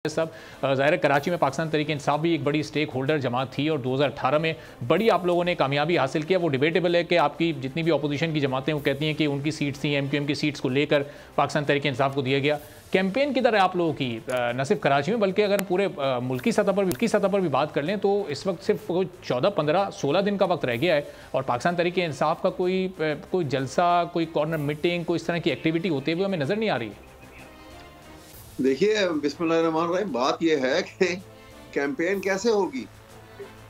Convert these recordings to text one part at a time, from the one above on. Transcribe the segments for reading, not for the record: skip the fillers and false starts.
सब ज़ाहिर कराची में पाकिस्तान तहरीक इंसाफ भी एक बड़ी स्टेक होल्डर जमात थी और 2018 में बड़ी आप लोगों ने कामयाबी हासिल किया। वो डिबेटेबल है कि आपकी जितनी भी अपोजिशन की जमातें वो कहती हैं कि उनकी सीट्स थी एमक्यूएम की सीट्स को लेकर पाकिस्तान तहरीक इंसाफ को दिया गया। कैंपेन की तरह आप लोगों की न सिर्फ कराची में बल्कि अगर पूरे मुल्की सतह पर भी बात कर लें तो इस वक्त सिर्फ 14, 15, 16 दिन का वक्त रह गया है और पाकिस्तान तहरीक इंसाफ का कोई जलसा, कोई कॉर्नर मीटिंग, कोई इस तरह की एक्टिविटी होते हुए हमें नज़र नहीं आ रही है। देखिए, बिस्मिल्लाहिर्रहमानिर्रहीम, बात यह है कि कैंपेन कैसे होगी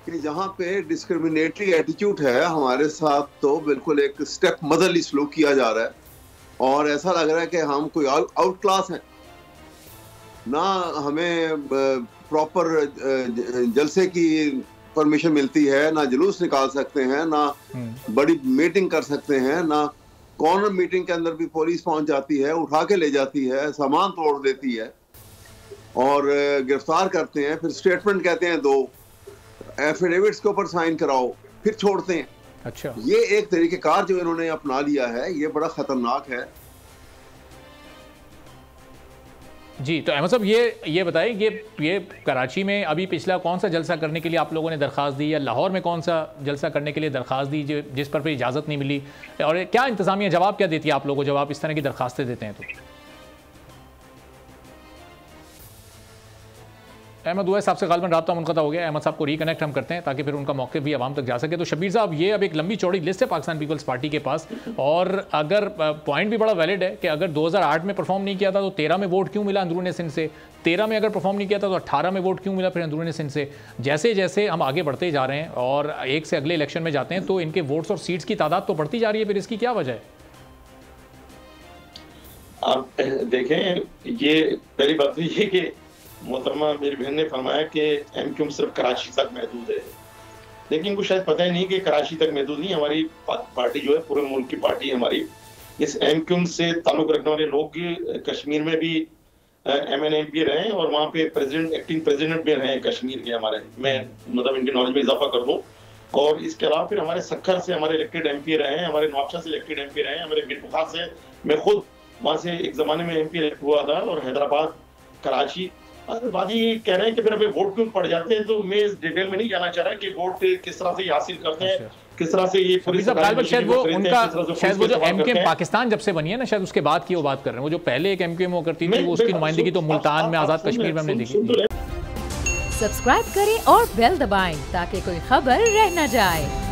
कि जहाँ पे डिस्क्रिमिनेटरी एटीट्यूड है हमारे साथ, तो बिल्कुल एक स्टेप मदरली सलूक किया जा रहा है और ऐसा लग रहा है कि हम कोई आउट क्लास हैं। ना हमें प्रॉपर जलसे की परमिशन मिलती है, ना जुलूस निकाल सकते हैं, ना बड़ी मीटिंग कर सकते हैं, ना कॉर्नर मीटिंग के अंदर भी पुलिस पहुंच जाती है, उठा के ले जाती है, सामान तोड़ देती है और गिरफ्तार करते हैं। फिर स्टेटमेंट कहते हैं दो, एफिडेविट्स के ऊपर साइन कराओ, फिर छोड़ते हैं। अच्छा, ये एक तरीकेकार जो इन्होंने अपना लिया है ये बड़ा खतरनाक है। जी, तो अहमद साहब ये बताएं कि ये कराची में अभी पिछला कौन सा जलसा करने के लिए आप लोगों ने दरख्वास्त दी, या लाहौर में कौन सा जलसा करने के लिए दरख्वास्त दी जिस पर इजाज़त नहीं मिली, और क्या इंतज़ामिया जवाब क्या देती है आप लोगों को जब आप इस तरह की दरख्वास्तें देते हैं? तो अहमद उवैस साहब से गालिबन राब्ता मुनक़ता हो गया। अहमद साहब को रिकनेक्ट हम करते हैं ताकि फिर उनका मौक़िफ़ भी आवाम तक जा सके। तो शब्बीर साहब, ये अब एक लंबी चौड़ी लिस्ट है पाकिस्तान पीपल्स पार्टी के पास, और अगर पॉइंट भी बड़ा वैलिड है कि अगर 2008 में परफॉर्म नहीं किया था तो 13 में वोट क्यों मिला अंदरूनी सिंध से, 13 में अगर परफॉर्म नहीं किया था तो 18 में वोट क्यों मिला फिर अंदरूनी सिंध से। जैसे जैसे हम आगे बढ़ते जा रहे हैं और एक से अगले इलेक्शन में जाते हैं तो इनके वोट्स और सीट्स की तादाद तो बढ़ती जा रही है, फिर इसकी क्या वजह है? आप देखें, ये पहली बात ये कि मोहतरमा मेरी बहन ने फरमाया कि एमक्यूएम सिर्फ कराची तक महदूद है, लेकिन कुछ शायद पता ही नहीं कि कराची तक महदूद नहीं। हमारी पार्टी जो है पूरे मुल्क की पार्टी है हमारी। इस एमक्यूएम से ताल्लुक रखने वाले लोग कश्मीर में भी MNMP रहे और वहाँ पे एक्टिंग प्रेसिडेंट भी रहे कश्मीर के हमारे। मैं मतलब इनकी नॉलेज में इजाफा कर दूँ। और इसके अलावा फिर हमारे सक्खर से हमारे इलेक्टेड MP रहे हैं, हमारे नौबशाह से इलेक्टेड MP रहे हैं, हमारे मीर बुखार से मैं खुद वहाँ से एक जमाने में MP इलेक्ट हुआ था, और हैदराबाद, कराची। बात ये कह रहे हैं कि फिर अभी वोट क्यों पड़ जाते हैं, तो मैं इस डिटेल में नहीं जाना चाह रहा कि वोट किस तरह से हासिल करते हैं, किस तरह से ये शायद वो जो एमक्यूएम पाकिस्तान जब से बनी है ना, शायद उसके बाद की वो बात कर रहे हैं। वो जो पहले एक एमक्यूएम वो करती थी, वो उसकी नुमाइंदगी तो मुल्तान में, आजाद कश्मीर में हमने देखी। सब्सक्राइब करें और बेल दबाएं ताकि कोई खबर रह न जाए।